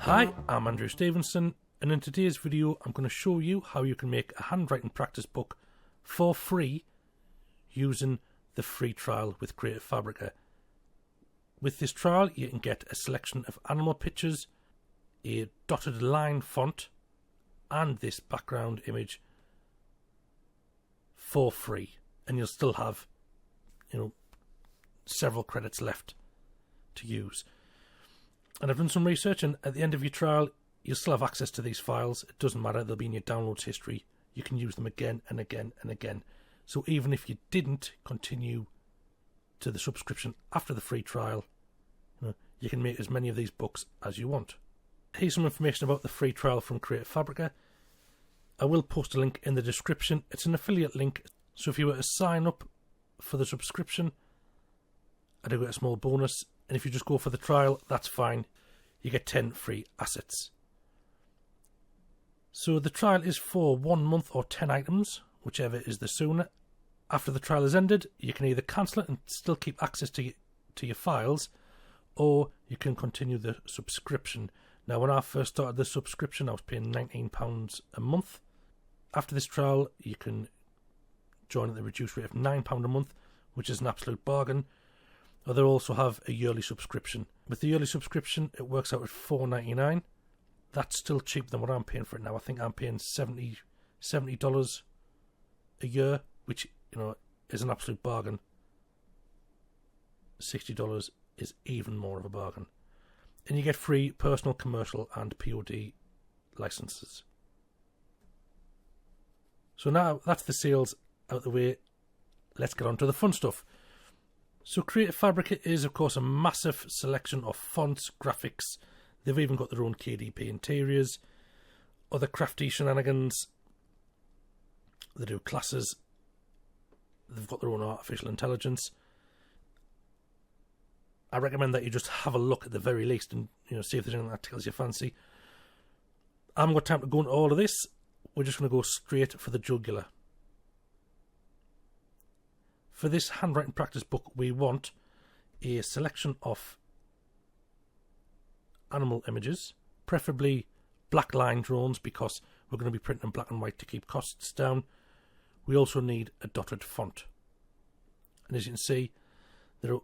Hi, I'm Andrew Stevenson, and in today's video I'm going to show you how you can make a handwriting practice book for free using the free trial with Creative Fabrica. With this trial you can get a selection of animal pictures, a dotted line font and this background image for free, and you'll still have several credits left to use. And I've done some research, and at the end of your trial you'll still have access to these files. It doesn't matter, they'll be in your downloads history. You can use them again and again and again. So even if you didn't continue to the subscription after the free trial, you can make as many of these books as you want. Here's some information about the free trial from Creative Fabrica. I will post a link in the description. It's an affiliate link, so if you were to sign up for the subscription, I do get a small bonus, and if you just go for the trial, that's fine. You get 10 free assets. So the trial is for 1 month or 10 items, whichever is the sooner. After the trial is ended, you can either cancel it and still keep access to your files, or you can continue the subscription. Now, when I first started the subscription, I was paying £19 a month. After this trial, you can join at the reduced rate of £9 a month, which is an absolute bargain. Or they'll also have a yearly subscription. With the yearly subscription, it works out at $4.99. That's still cheaper than what I'm paying for it now. I think I'm paying $70 a year, which is an absolute bargain. $60 is even more of a bargain. And you get free personal, commercial and POD licenses. So now that's the sales out the way, let's get on to the fun stuff. So Creative Fabrica is of course a massive selection of fonts, graphics. They've even got their own KDP interiors, other crafty shenanigans. They do classes. They've got their own artificial intelligence. I recommend that you just have a look at the very least and see if there's anything that tickles your fancy. I haven't got time to go into all of this. We're just going to go straight for the jugular. For this handwriting practice book, we want a selection of animal images, preferably black line drones, because we're going to be printing in black and white to keep costs down. We also need a dotted font. And as you can see, there are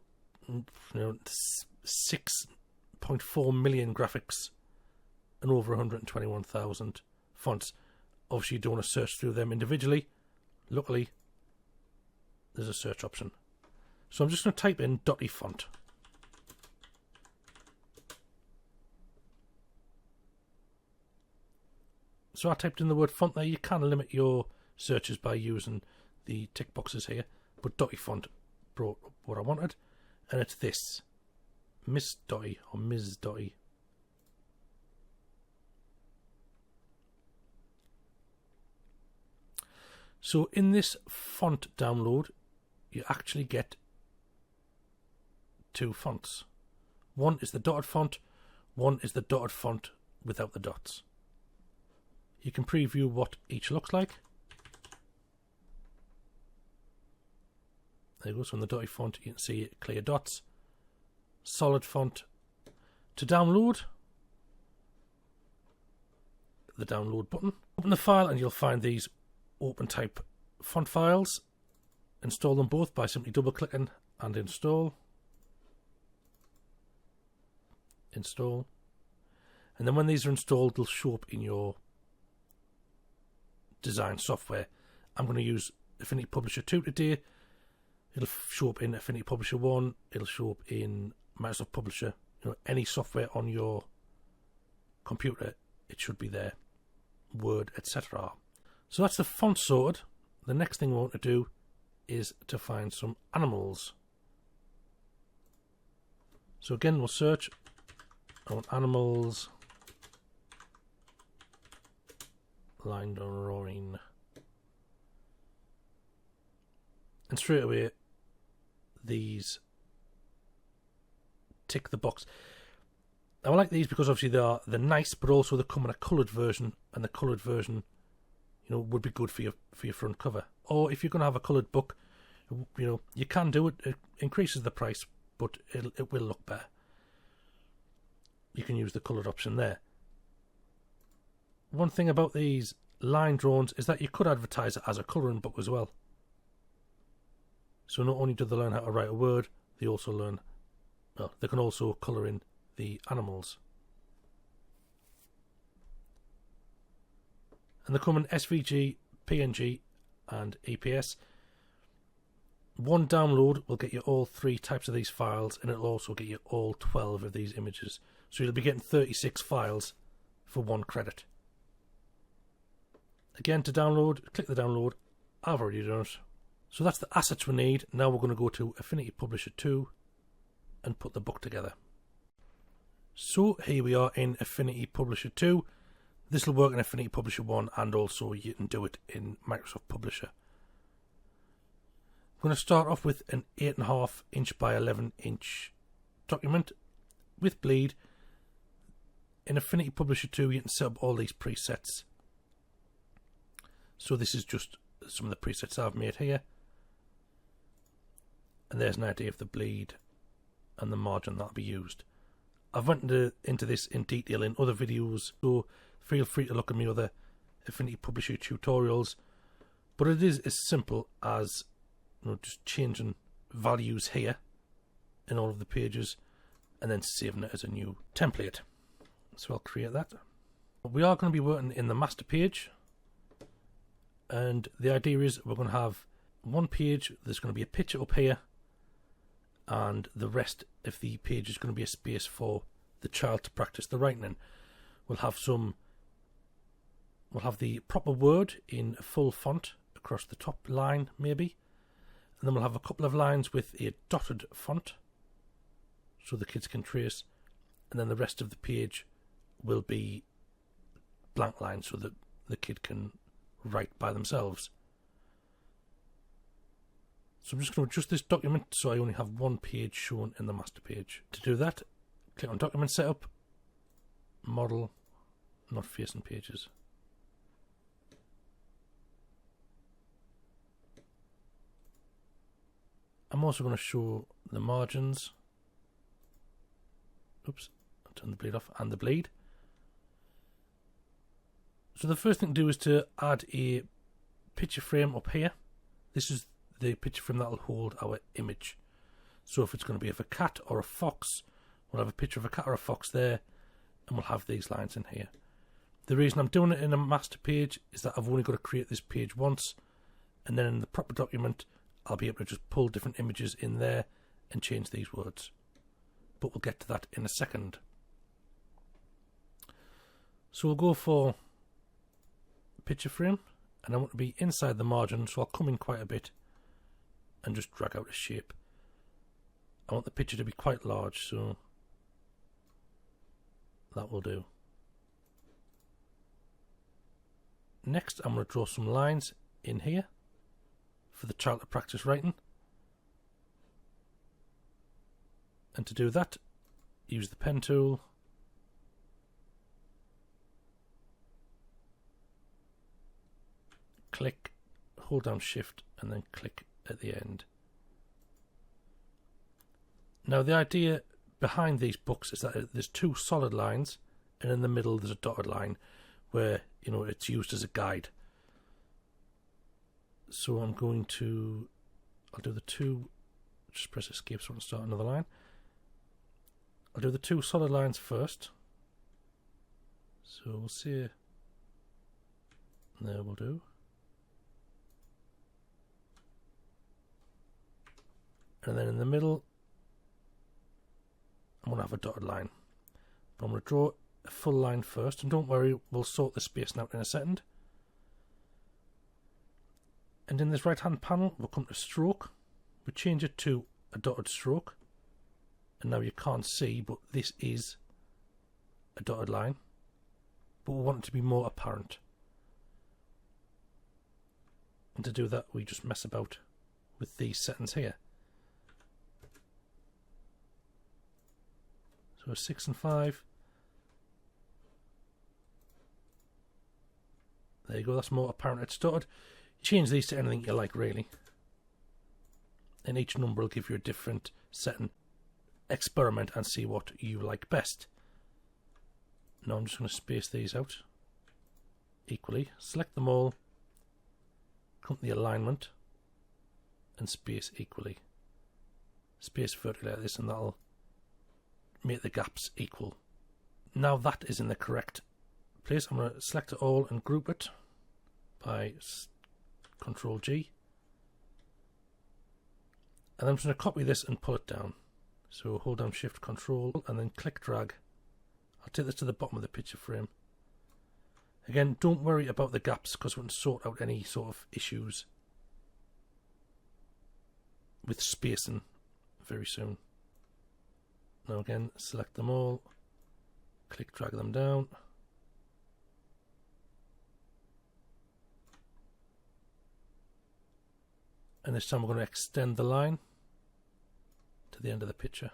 6.4 million graphics and over 121,000 fonts. Obviously you don't want to search through them individually. Luckily there's a search option. So I'm just going to type in Dotty Font. So I typed in the word font there. You can limit your searches by using the tick boxes here, but Dotty Font brought up what I wanted, and it's this Miss Dotty or Ms. Dotty. So in this font download, you actually get 2 fonts. One is the dotted font, one is the dotted font without the dots. You can preview what each looks like. There you go, so in the Dotty font you can see clear dots. Solid font. To download, the download button. Open the file and you'll find these open type font files. Install them both by simply double clicking and install. Install. And then when these are installed, they'll show up in your design software. I'm going to use Affinity Publisher 2 today. It'll show up in Affinity Publisher 1. It'll show up in Microsoft Publisher. Any software on your computer, it should be there. Word, etc. So that's the font sorted. The next thing we want to do is to find some animals. So again, we'll search on animals, line drawing, and straight away these tick the box. I like these because obviously they're nice, but also they come in a coloured version, and the coloured version would be good for your front cover. Or if you're going to have a coloured book, you can do it. It increases the price, but it will look better. You can use the coloured option there. One thing about these line drawings is that you could advertise it as a colouring book as well. So not only do they learn how to write a word, they also learn, well, they can also colour in the animals. And they come in SVG, PNG and EPS. One download will get you all 3 types of these files, and it'll also get you all 12 of these images. So you'll be getting 36 files for 1 credit. Again, to download, click the download. I've already done it. So that's the assets we need. Now we're going to go to Affinity Publisher 2 and put the book together. So here we are in Affinity Publisher 2. This will work in Affinity Publisher 1, and also you can do it in Microsoft Publisher. I'm going to start off with an 8.5 inch by 11 inch document with bleed. In Affinity Publisher 2 you can set up all these presets. So this is just some of the presets I've made here. And there's an idea of the bleed and the margin that'll be used. I've went into this in detail in other videos, so feel free to look at my other Affinity Publisher tutorials. But it is as simple as, you know, just changing values here in all of the pages and then saving it as a new template. So I'll create that. We are going to be working in the master page, and the idea is we're going to have one page, there's going to be a picture up here, and the rest of the page is going to be a space for the child to practice the writing in. We'll have the proper word in full font across the top line maybe, and then we'll have a couple of lines with a dotted font so the kids can trace, and then the rest of the page will be blank lines so that the kid can write by themselves. So I'm just going to adjust this document so I only have one page shown in the master page. To do that, click on Document Setup, Model, Not Facing Pages. I'm also going to show the margins. Oops, I'll turn the bleed off, and the bleed. So the first thing to do is to add a picture frame up here. This is the picture frame that will hold our image. So if it's going to be of a cat or a fox, we'll have a picture of a cat or a fox there, and we'll have these lines in here. The reason I'm doing it in a master page is that I've only got to create this page once, and then in the proper document I'll be able to just pull different images in there and change these words. But we'll get to that in a second. So we'll go for picture frame, and I want to be inside the margin, so I'll come in quite a bit and just drag out a shape. I want the picture to be quite large, so that will do. Next I'm going to draw some lines in here for the child to practice writing, and to do that use the pen tool, click, hold down shift and then click at the end. Now the idea behind these books is that there's 2 solid lines, and in the middle there's a dotted line where, you know, it's used as a guide. So I'll do the 2, just press escape so I can start another line. I'll do the 2 solid lines first. So we'll see, there will do. And then in the middle I'm going to have a dotted line. But I'm going to draw a full line first, and don't worry, we'll sort the spacing out in a second. And in this right hand panel we'll come to stroke, we change it to a dotted stroke, and now you can't see, but this is a dotted line, but we want it to be more apparent. And to do that we just mess about with these settings here. So 6 and 5. There you go, that's more apparent it's dotted. Change these to anything you like really, and each number will give you a different setting. Experiment and see what you like best. Now I'm just going to space these out. equally, select them all, come to the alignment, and space equally. Space vertically like this, and that'll make the gaps equal. Now that is in the correct place. I'm going to select it all and group it by Control G. And I'm just going to copy this and pull it down. So hold down Shift Control and then click drag. I'll take this to the bottom of the picture frame. Again, don't worry about the gaps because we can sort out any sort of issues with spacing very soon. Now again, select them all, click drag them down. And this time we're going to extend the line to the end of the picture.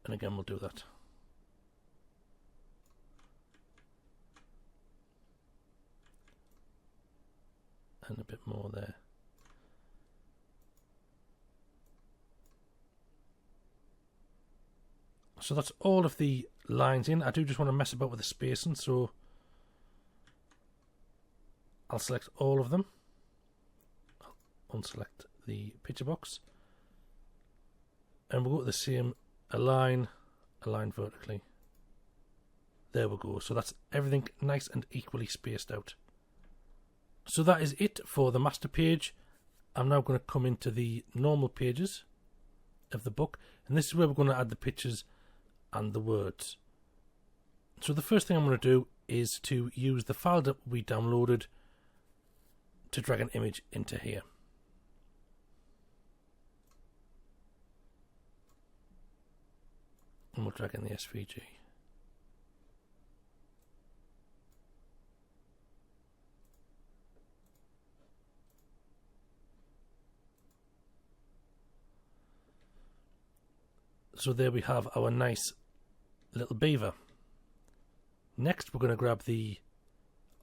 And again, we'll do that. And a bit more there. So that's all of the lines in. I do just want to mess about with the spacing, so I'll select all of them. I'll unselect the picture box. And we'll go to the same align vertically. There we go. So that's everything nice and equally spaced out. So that is it for the master page. I'm now going to come into the normal pages of the book, and this is where we're going to add the pictures and the words. So the first thing I'm going to do is to use the file that we downloaded to drag an image into here. And we'll drag in the SVG. So there we have our nice little beaver. Next we're going to grab the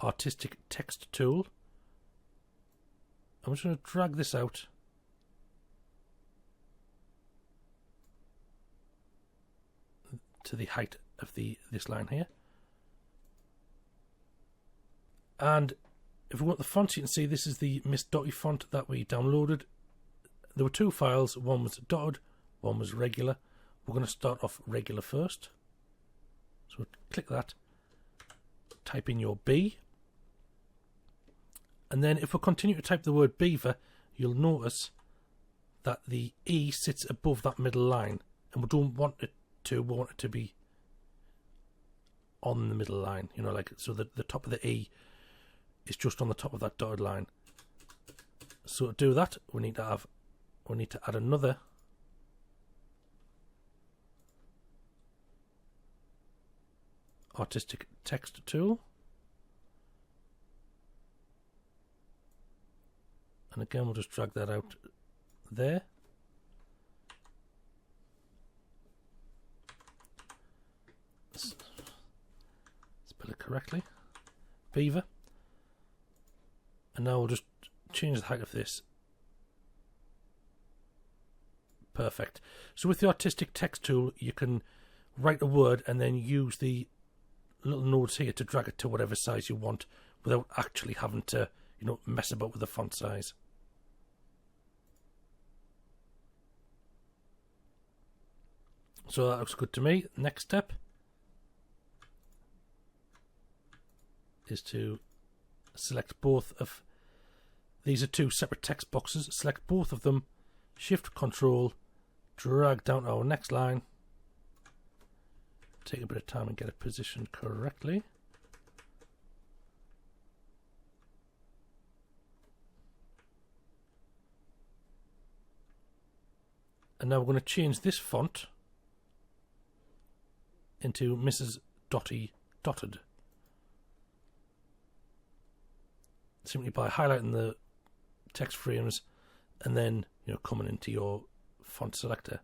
artistic text tool. I'm just going to drag this out to the height of this line here. And if we want the font, you can see this is the Miss Dotty font that we downloaded. There were two files, one was dotted, one was regular. We're going to start off regular first. So click that, type in your B, and then if we continue to type the word beaver, you'll notice that the E sits above that middle line, and we don't want it to, we want it to be on the middle line, you know, like, so that the top of the E is just on the top of that dotted line. So to do that, we need to add another artistic text tool, and again we'll just drag that out there. Spell it correctly, beaver. And now we'll just change the height of this. Perfect. So with the artistic text tool you can write a word and then use the little nodes here to drag it to whatever size you want without actually having to, you know, mess about with the font size. So that looks good to me. Next step is to select both of these. Are two separate text boxes. Select both of them, Shift Control, drag down our next line. Take a bit of time and get it positioned correctly. And now we're going to change this font into Mrs. Dotty Dotted. Simply by highlighting the text frames and then, you know, coming into your font selector.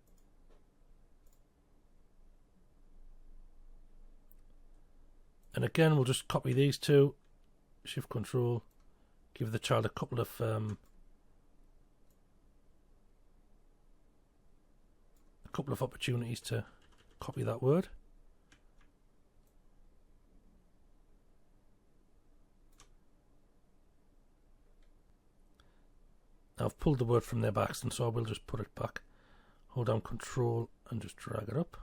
And again, we'll just copy these two, Shift Control, give the child a couple of opportunities to copy that word. I've pulled the word from there by accident, so I will just put it back. Hold down Control and just drag it up.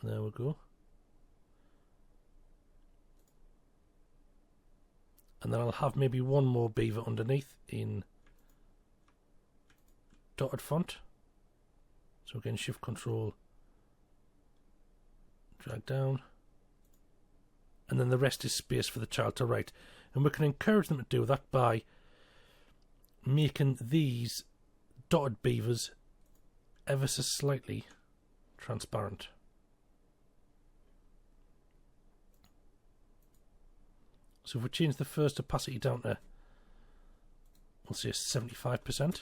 There we go. And then I'll have maybe one more beaver underneath in Dotty Font. So again, Shift Control, drag down. And then the rest is space for the child to write. And we can encourage them to do that by making these dotted beavers ever so slightly transparent. So if we change the first opacity down to, we'll say 75%, and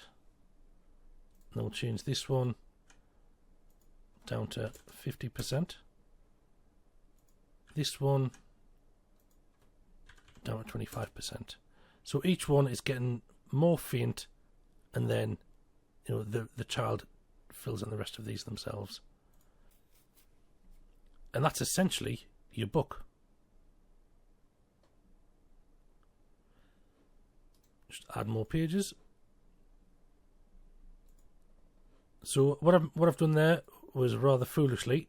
then we'll change this one down to 50%, this one down to 25%. So each one is getting more faint, and then the child fills in the rest of these themselves. And that's essentially your book. Just add more pages. So what I've done there was rather foolishly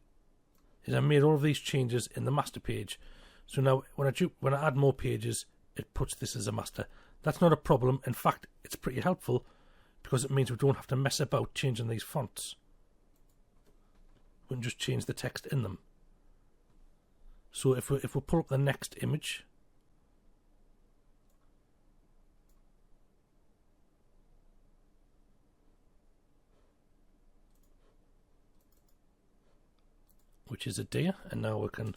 is I made all of these changes in the master page. So now when I add more pages, it puts this as a master. That's not a problem. In fact, it's pretty helpful because it means we don't have to mess about changing these fonts. We can just change the text in them. So if we pull up the next image, which is a deer, and now we can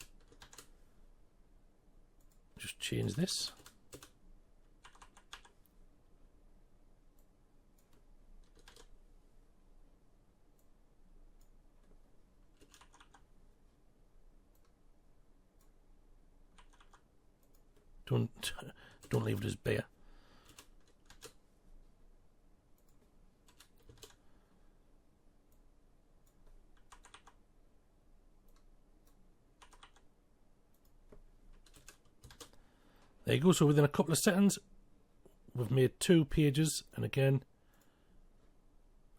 just change this. Don't leave it as bear. There you go. So within a couple of seconds, we've made 2 pages, and again,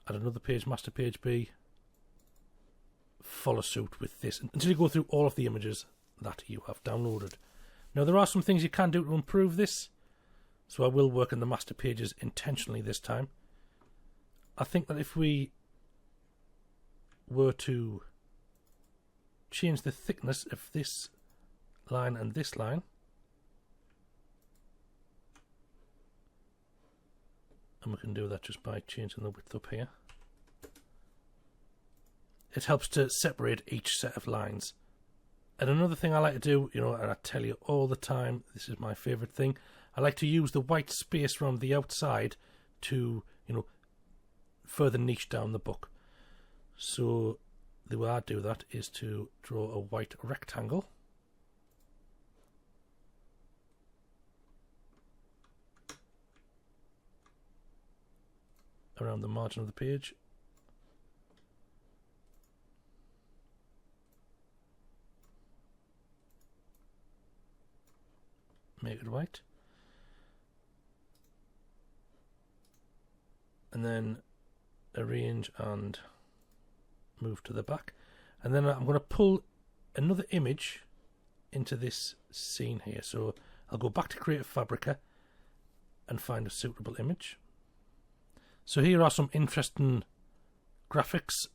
add another page, master page B. Follow suit with this until you go through all of the images that you have downloaded. Now there are some things you can do to improve this, so I will work in the master pages intentionally this time. I think that if we were to change the thickness of this line and this line, and we can do that just by changing the width up here, it helps to separate each set of lines. And another thing I like to do, and I tell you all the time, this is my favourite thing, I like to use the white space around the outside to, further niche down the book. So the way I do that is to draw a white rectangle. Around the margin of the page. Make it white. And then arrange and move to the back. And then I'm going to pull another image into this scene here. So I'll go back to Creative Fabrica and find a suitable image. So here are some interesting graphics,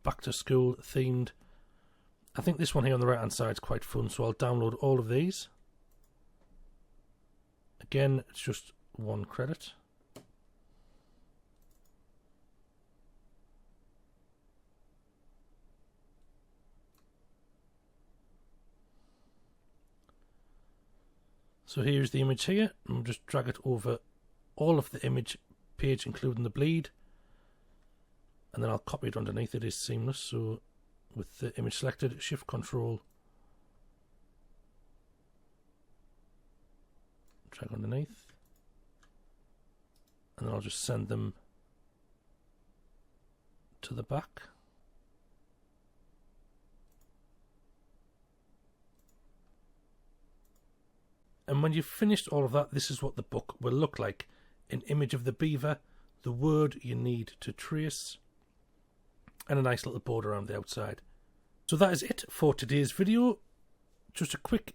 back to school themed. I think this one here on the right hand side is quite fun, so I'll download all of these. Again, it's just 1 credit. So here's the image here, and we'll just drag it over all of the image page, including the bleed, and then I'll copy it underneath. It is seamless, so with the image selected, Shift Control, drag underneath, and then I'll just send them to the back. And when you've finished all of that, this is what the book will look like. An image of the beaver, the word you need to trace, and a nice little border around the outside. So that is it for today's video. Just a quick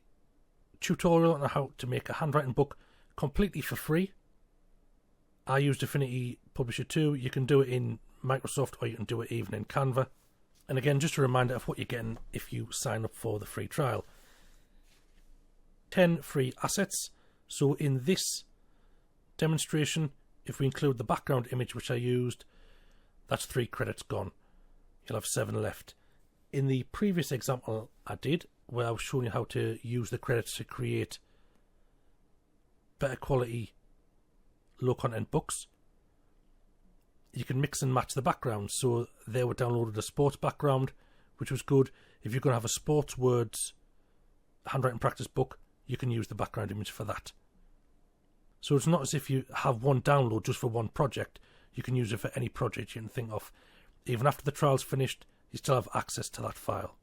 tutorial on how to make a handwriting book completely for free. I used Affinity Publisher 2. You can do it in Microsoft or you can do it even in Canva. And again, just a reminder of what you're getting if you sign up for the free trial. 10 free assets. So in this demonstration, if we include the background image which I used, that's 3 credits gone. You'll have 7 left. In the previous example I did, where I was showing you how to use the credits to create better quality low content books, you can mix and match the backgrounds. So they were downloaded a sports background, which was good. If you're going to have a sports words handwriting practice book, you can use the background image for that. So it's not as if you have one download just for one project. You can use it for any project you can think of. Even after the trial's finished, you still have access to that file.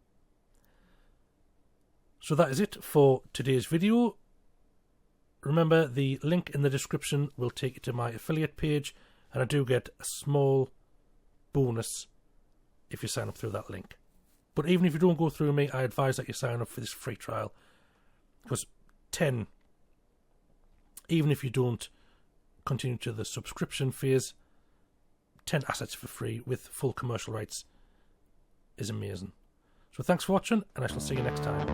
So that is it for today's video. Remember, the link in the description will take you to my affiliate page, and I do get a small bonus if you sign up through that link. But even if you don't go through me, I advise that you sign up for this free trial, because 10, even if you don't continue to the subscription phase, 10 assets for free with full commercial rights is amazing. So thanks for watching, and I shall see you next time.